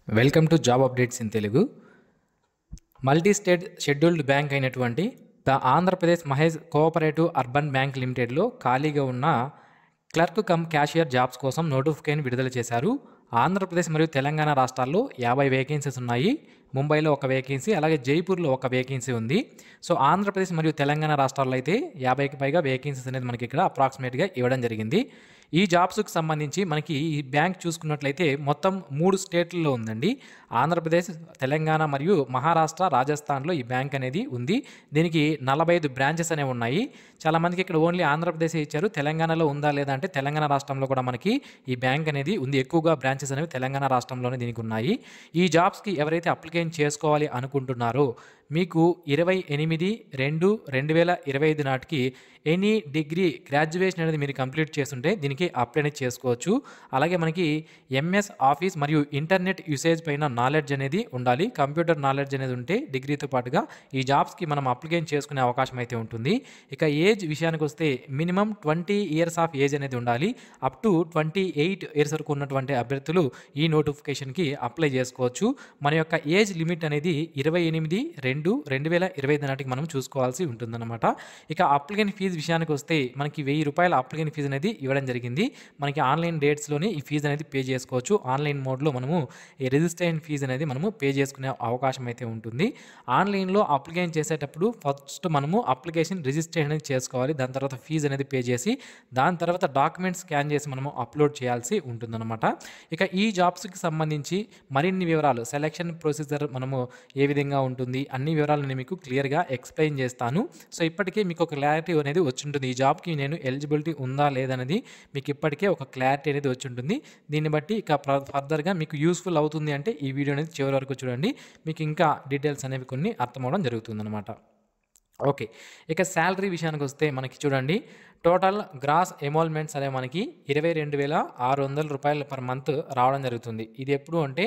Welcome to job updates in Telugu. Multi state scheduled bank అయినటువంటి the Andhra Pradesh Mahesh cooperative urban bank లిమిటెడ్లో ఖాళీగా ఉన్న clerk cum cashier jobs కోసం notification విడుదల చేశారు. ఆంధ్రప్రదేశ్ మరియు తెలంగాణ రాష్ట్రాల్లో 50 వేకెన్సీస్ ఉన్నాయి. ముంబైలో ఒక వేకెన్సీ, అలాగే జైపూర్లో ఒక వేకెన్సీ ఉంది. సో ఆంధ్రప్రదేశ్ మరియు తెలంగాణ రాష్ట్రాల్లో అయితే 50కి పైగా వేకెన్సీస్ అనేది మనకి ఇక్కడ అప్రాక్సిమేట్గా ఇవ్వడం జరిగింది. ఈ జాబ్స్కి సంబంధించి మనకి ఈ బ్యాంక్ చూసుకున్నట్లయితే మొత్తం 3 స్టేట్లలో ఉందండి. ఆంధ్రప్రదేశ్, తెలంగాణ మరియు మహారాష్ట్ర, రాజస్థాన్లో ఈ బ్యాంక్ అనేది ఉంది. దీనికి 45 బ్రాంచెస్ అనేవి ఉన్నాయి. చాలామందికి ఇక్కడ ఓన్లీ ఆంధ్రప్రదేశ్ ఇచ్చారు. తెలంగాణలో ఉందా లేదా అంటే తెలంగాణ రాష్ట్రంలో కూడా మనకి ఈ బ్యాంక్ అనేది ఉంది. ఎక్కువగా బ్రాంచెస్ అనేవి తెలంగాణ రాష్ట్రంలోనే దీనికి ఉన్నాయి. ఈ జాబ్స్కి ఎవరైతే అప్లికేషన్ చేసుకోవాలి అనుకుంటున్నారో మీకు 28/2/2025 నాటికి ఎనీ డిగ్రీ గ్రాడ్యుయేషన్ అనేది మీరు కంప్లీట్ చేస్తుంటే దీనికి అప్లై అనేది చేసుకోవచ్చు. అలాగే మనకి ఎంఎస్ ఆఫీస్ మరియు ఇంటర్నెట్ యూసేజ్ పైన నాలెడ్జ్ అనేది ఉండాలి. కంప్యూటర్ నాలెడ్జ్ అనేది ఉంటే డిగ్రీతో పాటుగా ఈ జాబ్స్కి మనం అప్లికేషన్ చేసుకునే అవకాశం అయితే ఉంటుంది. ఇక ఏజ్ విషయానికి వస్తే మినిమం 20 ఇయర్స్ ఆఫ్ ఏజ్ అనేది ఉండాలి. అప్ టు 28 ఇయర్స్ వరకు ఉన్నటువంటి అభ్యర్థులు ఈ నోటిఫికేషన్కి అప్లై చేసుకోవచ్చు. మన యొక్క ఏజ్ లిమిట్ అనేది 28/2/2025 నాటికి మనం చూసుకోవాల్సి ఉంటుందన్నమాట. ఇక అప్లికేషన్ ఫీజు విషయానికి వస్తే మనకి ₹1000 అప్లికేషన్ ఫీజు అనేది ఇవ్వడం జరిగింది. మనకి ఆన్లైన్ డేట్స్లోనే ఈ ఫీజు అనేది పే చేసుకోవచ్చు. ఆన్లైన్ మోడ్లో మనము ఈ రిజిస్ట్రేషన్ ఫీజు అనేది మనము పే చేసుకునే అవకాశం అయితే ఉంటుంది. ఆన్లైన్లో అప్లికేషన్ చేసేటప్పుడు ఫస్ట్ మనము అప్లికేషన్ రిజిస్ట్రేషన్ అనేది చేసుకోవాలి. దాని తర్వాత ఫీజు అనేది పే చేసి దాని తర్వాత డాక్యుమెంట్స్ స్కాన్ చేసి మనము అప్లోడ్ చేయాల్సి ఉంటుందన్నమాట. ఇక ఈ జాబ్స్కి సంబంధించి మరిన్ని వివరాలు, సెలక్షన్ ప్రొసీజర్ మనము ఏ విధంగా ఉంటుంది, అన్ని వివరాలు నేను మీకు క్లియర్గా ఎక్స్ప్లెయిన్ చేస్తాను. సో ఇప్పటికే మీకు ఒక క్లారిటీ అనేది వచ్చి ఉంటుంది. ఈ జాబ్కి నేను ఎలిజిబిలిటీ ఉందా లేదనేది మీకు ఇప్పటికే ఒక క్లారిటీ అనేది వచ్చి ఉంటుంది. దీన్ని బట్టి ఇక ఫర్దర్గా మీకు యూస్ఫుల్ అవుతుంది అంటే ఈ వీడియో అనేది చివరి వరకు చూడండి. మీకు ఇంకా డీటెయిల్స్ అనేవి కొన్ని అర్థమవడం జరుగుతుందన్నమాట. ఓకే, ఇక శాలరీ విషయానికి వస్తే మనకి చూడండి, టోటల్ గ్రాస్ ఎమోల్మెంట్స్ అనేవి మనకి ₹22,600 పర్ మంత్ రావడం జరుగుతుంది. ఇది ఎప్పుడు అంటే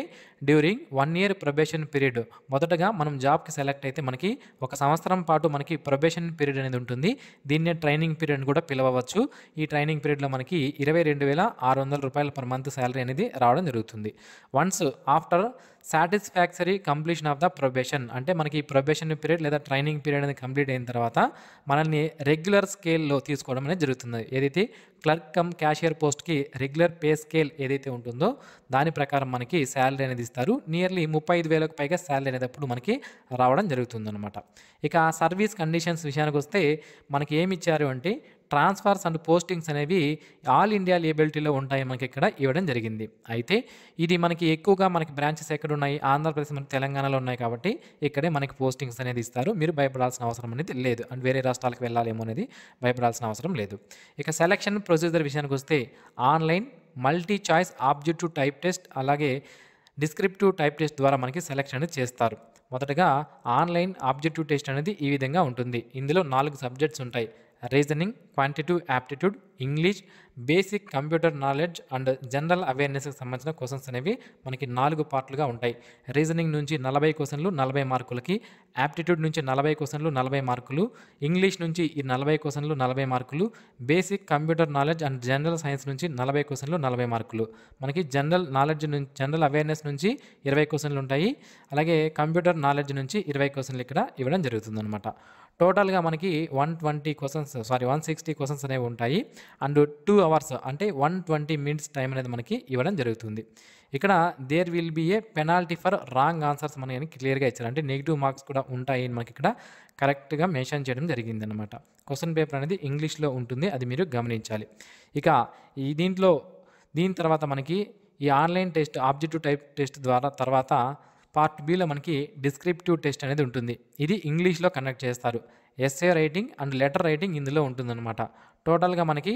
డ్యూరింగ్ 1 ఇయర్ ప్రొబేషన్ పీరియడ్. మొదటగా మనం జాబ్కి సెలెక్ట్ అయితే మనకి 1 సంవత్సరం పాటు మనకి ప్రొబేషన్ పీరియడ్ అనేది ఉంటుంది. దీన్నే ట్రైనింగ్ పీరియడ్ కూడా పిలవచ్చు. ఈ ట్రైనింగ్ పీరియడ్లో మనకి ₹22,600 పర్ మంత్ శాలరీ అనేది రావడం జరుగుతుంది. Once after satisfactory completion of the probation, అంటే మనకి ప్రొబేషన్ పీరియడ్ లేదా ట్రైనింగ్ పీరియడ్ అనేది కంప్లీట్ అయిన తర్వాత మనల్ని రెగ్యులర్ స్కేల్లో తీసుకోవడం అనేది జరుగుతుంది. ఏదైతే క్లర్క్ కమ్ క్యాషియర్ పోస్ట్కి రెగ్యులర్ పే స్కేల్ ఏదైతే ఉంటుందో దాని ప్రకారం మనకి శాలరీ అనేది ఇస్తారు. నియర్లీ 35,000కు పైగా శాలరీ అనేది అప్పుడు మనకి రావడం జరుగుతుందన్నమాట. ఇక సర్వీస్ కండిషన్స్ విషయానికి వస్తే మనకి ఏమి ఇచ్చారు అంటే ట్రాన్స్ఫర్స్ అండ్ పోస్టింగ్స్ అనేవి ఆల్ ఇండియా లేబిలిటీలో ఉంటాయి మనకి ఇక్కడ ఇవ్వడం జరిగింది. అయితే ఇది మనకి ఎక్కువగా మనకి బ్రాంచెస్ ఎక్కడ ఉన్నాయి, ఆంధ్రప్రదేశ్ మరియు తెలంగాణలో ఉన్నాయి కాబట్టి ఇక్కడే మనకి పోస్టింగ్స్ అనేది ఇస్తారు. మీరు భయపడాల్సిన అవసరం అనేది లేదు. అండ్ వేరే రాష్ట్రాలకు వెళ్ళాలేమో అనేది భయపడాల్సిన అవసరం లేదు. ఇక సెలక్షన్ ప్రొసీజర్ విషయానికి వస్తే online multi choice objective type test అలాగే డిస్క్రిప్టివ్ టైప్ టెస్ట్ ద్వారా మనకి సెలక్షన్ అనేది చేస్తారు. మొదటగా ఆన్లైన్ ఆబ్జెక్టివ్ టెస్ట్ అనేది ఈ విధంగా ఉంటుంది. ఇందులో 4 సబ్జెక్ట్స్ ఉంటాయి. Reasoning, quantitative aptitude, English, basic computer knowledge and general అవేర్నెస్కి సంబంధించిన క్వశ్చన్స్ అనేవి మనకి 4 పార్ట్లుగా ఉంటాయి. రీజనింగ్ నుంచి 40 క్వశ్చన్లు 40 మార్కులకి, యాప్టిట్యూడ్ నుంచి 40 క్వశ్చన్లు 40 మార్కులు, ఇంగ్లీష్ నుంచి ఈ 40 క్వశ్చన్లు 40 మార్కులు, basic computer knowledge and general science నుంచి 40 క్వశ్చన్లు 40 మార్కులు. మనకి జనరల్ నాలెడ్జ్ నుంచి, జనరల్ అవేర్నెస్ నుంచి 20 క్వశ్చన్లు ఉంటాయి. అలాగే కంప్యూటర్ నాలెడ్జ్ నుంచి 20 క్వశ్చన్లు ఇక్కడ ఇవ్వడం జరుగుతుందన్నమాట. టోటల్గా మనకి 160 క్వశ్చన్స్ అనేవి ఉంటాయి. అండ్ 2 అవర్స్ అంటే 120 మినిట్స్ టైం అనేది మనకి ఇవ్వడం జరుగుతుంది. ఇక్కడ there will be a penalty for wrong answers మనకి క్లియర్గా ఇచ్చారు. అంటే నెగిటివ్ మార్క్స్ కూడా ఉంటాయి మనకి ఇక్కడ కరెక్ట్గా మెన్షన్ చేయడం జరిగిందనమాట. క్వశ్చన్ పేపర్ అనేది ఇంగ్లీష్లో ఉంటుంది, అది మీరు గమనించాలి. ఇక దీని తర్వాత మనకి ఈ online test objective type test ద్వారా తర్వాత పార్ట్ బిలో మనకి డిస్క్రిప్టివ్ టెస్ట్ అనేది ఉంటుంది. ఇది ఇంగ్లీష్లో కండక్ట్ చేస్తారు. Essay writing and letter writing ఇందులో ఉంటుందన్నమాట. టోటల్గా మనకి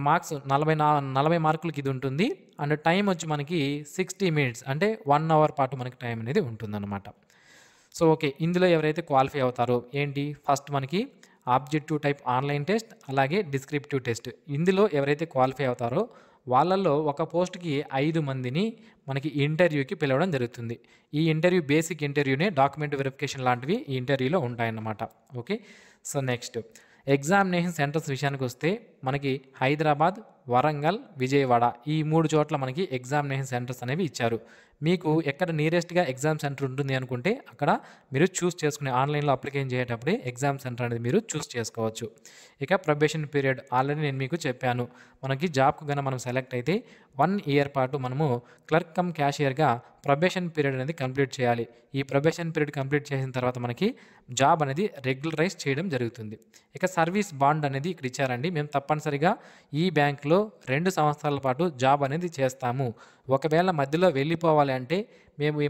మార్క్స్ 40 మార్కులకి ఇది ఉంటుంది. అండ్ టైం వచ్చి మనకి 60 మినిట్స్ అంటే 1 అవర్ పాటు మనకి టైం అనేది ఉంటుందన్నమాట. సో ఓకే, ఇందులో ఎవరైతే క్వాలిఫై అవుతారో ఏంటి, ఫస్ట్ మనకి ఆబ్జెక్టివ్ టైప్ ఆన్లైన్ టెస్ట్ అలాగే డిస్క్రిప్టివ్ టెస్ట్. ఇందులో ఎవరైతే క్వాలిఫై అవుతారో వాళ్ళల్లో ఒక పోస్ట్కి 5 మందిని మనకి ఇంటర్వ్యూకి పిలవడం జరుగుతుంది. ఈ ఇంటర్వ్యూ బేసిక్ ఇంటర్వ్యూనే, డాక్యుమెంట్ వెరిఫికేషన్ లాంటివి ఈ ఇంటర్వ్యూలో ఉంటాయన్నమాట. Okay, so next examination centres విషయానికి వస్తే మనకి హైదరాబాద్, వరంగల్, విజయవాడ ఈ 3 చోట్ల మనకి ఎగ్జామినేషన్ సెంటర్స్ అనేవి ఇచ్చారు. మీకు ఎక్కడ నియరెస్ట్‌గా ఎగ్జామ్ సెంటర్ ఉంటుంది అనుకుంటే అక్కడ మీరు చూస్ చేసుకునే ఆన్‌లైన్‌లో అప్లికేషన్ చేసేటప్పుడే ఎగ్జామ్ సెంటర్ అనేది మీరు చూస్ చేసుకోవచ్చు. ఇక ప్రొబేషన్ పీరియడ్ ఆల్రెడీ నేను మీకు చెప్పాను. మనకి జాబ్‌కు గన మనం సెలెక్ట్ అయితే 1 ఇయర్ పాటు మనము క్లర్క్ కమ్ క్యాషియర్‌గా ప్రొబేషన్ పీరియడ్ అనేది కంప్లీట్ చేయాలి. ఈ ప్రొబేషన్ పీరియడ్ కంప్లీట్ చేసిన తర్వాత మనకి జాబ్ అనేది రెగ్యులరైజ్ చేయడం జరుగుతుంది. ఇక సర్వీస్ బాండ్ అనేది ఇక్కడ ఇచ్చారండి. మేము తప్పనిసరిగా ఈ బ్యాంక్‌లో 2 సంవత్సరాల పాటు జాబ్ అనేది చేస్తాము. ఒకవేళ మధ్యలో వెళ్ళిపోవాలి అంటే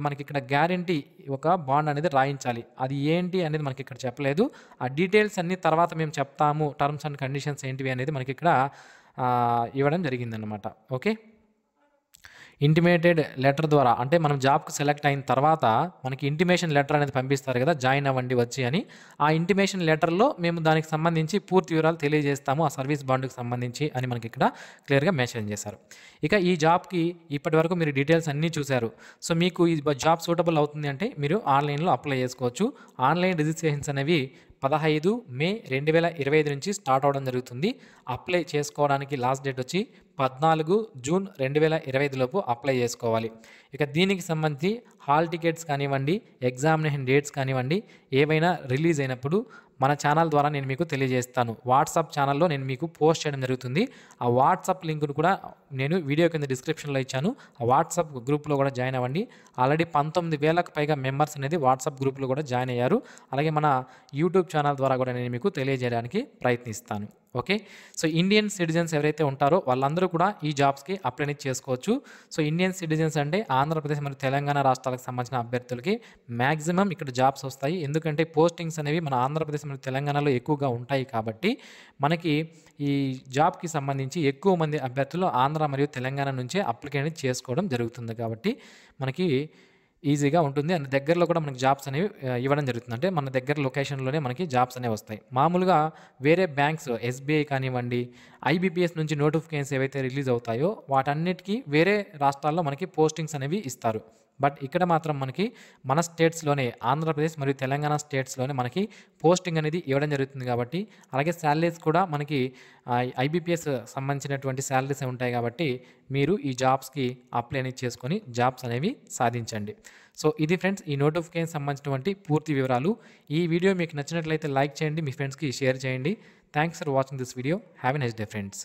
మనకి ఇక్కడ గ్యారంటీ ఒక బాండ్ అనేది రాయించాలి. అది ఏంటి అనేది మనకి ఇక్కడ చెప్పలేదు. ఆ డీటెయిల్స్ అన్నీ తర్వాత మేము చెప్తాము. టర్మ్స్ అండ్ కండిషన్స్ ఏంటివి అనేది మనకి ఇక్కడ ఇవ్వడం జరిగిందనమాట. ఓకే. ఇంటిమేటెడ్ లెటర్ ద్వారా అంటే మనం జాబ్‌కి సెలెక్ట్ అయిన తర్వాత మనకి ఇంటిమేషన్ లెటర్ అనేది పంపిస్తారు కదా! జాయిన్ అవ్వండి వచ్చి అని. ఆ ఇంటిమేషన్ లెటర్‌లో మేము దానికి సంబంధించి పూర్తి వివరాలు తెలియజేస్తాము. ఆ సర్వీస్ బాండ్‌కి సంబంధించి అని మనకి ఇక్కడ క్లియర్‌గా మెన్షన్ చేశారు. ఇక ఈ జాబ్‌కి ఇప్పటివరకు మీరు డీటెయిల్స్ అన్నీ చూసారు. సో, మీకు ఈ జాబ్ సూటబుల్ అవుతుంది అంటే మీరు ఆన్‌లైన్‌లో అప్లై చేసుకోవచ్చు. ఆన్‌లైన్ రిజిస్ట్రేషన్స్ అనేవి 15 మే 2025 నుంచి స్టార్ట్ అవ్వడం జరుగుతుంది. అప్లై చేసుకోవడానికి లాస్ట్ డేట్ వచ్చి 14 జూన్ 2025 లోపు అప్లై చేసుకోవాలి. ఇక దీనికి సంబంధించి హాల్ టికెట్స్ కానివ్వండి, ఎగ్జామినేషన్ డేట్స్ కానివ్వండి, ఏవైనా రిలీజ్ అయినప్పుడు మన ఛానల్ ద్వారా నేను మీకు తెలియజేస్తాను. వాట్సాప్ ఛానల్‌లో నేను మీకు పోస్ట్ చేయడం జరుగుతుంది. ఆ వాట్సాప్ లింక్‌ను కూడా నేను వీడియో కింద డిస్క్రిప్షన్‌లో ఇచ్చాను. ఆ వాట్సాప్ గ్రూప్‌లో కూడా జాయిన్ అవ్వండి. ఆల్రెడీ 19,000కు పైగా మెంబర్స్ అనేది వాట్సాప్ గ్రూప్‌లో కూడా జాయిన్ అయ్యారు. అలాగే మన యూట్యూబ్ ఛానల్ ద్వారా కూడా నేను మీకు తెలియజేయడానికి ప్రయత్నిస్తాను. ఓకే. సో, ఇండియన్ సిటిజన్స్ ఎవరైతే ఉంటారో వాళ్ళందరూ కూడా ఈ జాబ్స్‌కి అప్లై అనేది చేసుకోవచ్చు. సో, ఇండియన్ సిటిజన్స్ అంటే ఆంధ్రప్రదేశ్ మరియు తెలంగాణ రాష్ట్రాలకు సంబంధించిన అభ్యర్థులకి మాక్సిమం ఇక్కడ జాబ్స్ వస్తాయి. ఎందుకంటే పోస్టింగ్స్ అనేవి మన ఆంధ్రప్రదేశ్ మరియు తెలంగాణలో ఎక్కువగా ఉంటాయి కాబట్టి మనకి ఈ జాబ్‌కి సంబంధించి ఎక్కువ మంది అభ్యర్థులు ఆంధ్ర మరియు తెలంగాణ నుంచే అప్లికేషన్ అనేది చేసుకోవడం జరుగుతుంది కాబట్టి మనకి ఈజీగా ఉంటుంది. అండ్ దగ్గరలో కూడా మనకి జాబ్స్ అనేవి ఇవ్వడం జరుగుతుంది. అంటే మన దగ్గర లొకేషన్‌లోనే మనకి జాబ్స్ అనేవి వస్తాయి. మామూలుగా వేరే బ్యాంక్స్ ఎస్‌బీఐ కానివ్వండి, ఐబీపీఎస్ నుంచి నోటిఫికేషన్స్ ఏవైతే రిలీజ్ అవుతాయో వాటన్నిటికి వేరే రాష్ట్రాల్లో మనకి పోస్టింగ్స్ అనేవి ఇస్తారు. బట్ ఇక్కడ మాత్రం మనకి మన స్టేట్స్‌లోనే ఆంధ్రప్రదేశ్ మరియు తెలంగాణ స్టేట్స్‌లోనే మనకి పోస్టింగ్ అనేది ఇవ్వడం జరుగుతుంది కాబట్టి అలాగే సాలరీస్ కూడా మనకి ఐబీపీఎస్ సంబంధించినటువంటి సాలరీస్ ఉంటాయి కాబట్టి మీరు ఈ జాబ్స్‌కి అప్లై అనేది చేసుకొని జాబ్స్ అనేవి సాధించండి. సో, ఇది ఫ్రెండ్స్ ఈ నోటిఫికేషన్ సంబంధించినటువంటి పూర్తి వివరాలు. ఈ వీడియో మీకు నచ్చినట్లయితే లైక్ చేయండి. మీ ఫ్రెండ్స్‌కి షేర్ చేయండి. Thanks for watching this video. Have a nice day friends.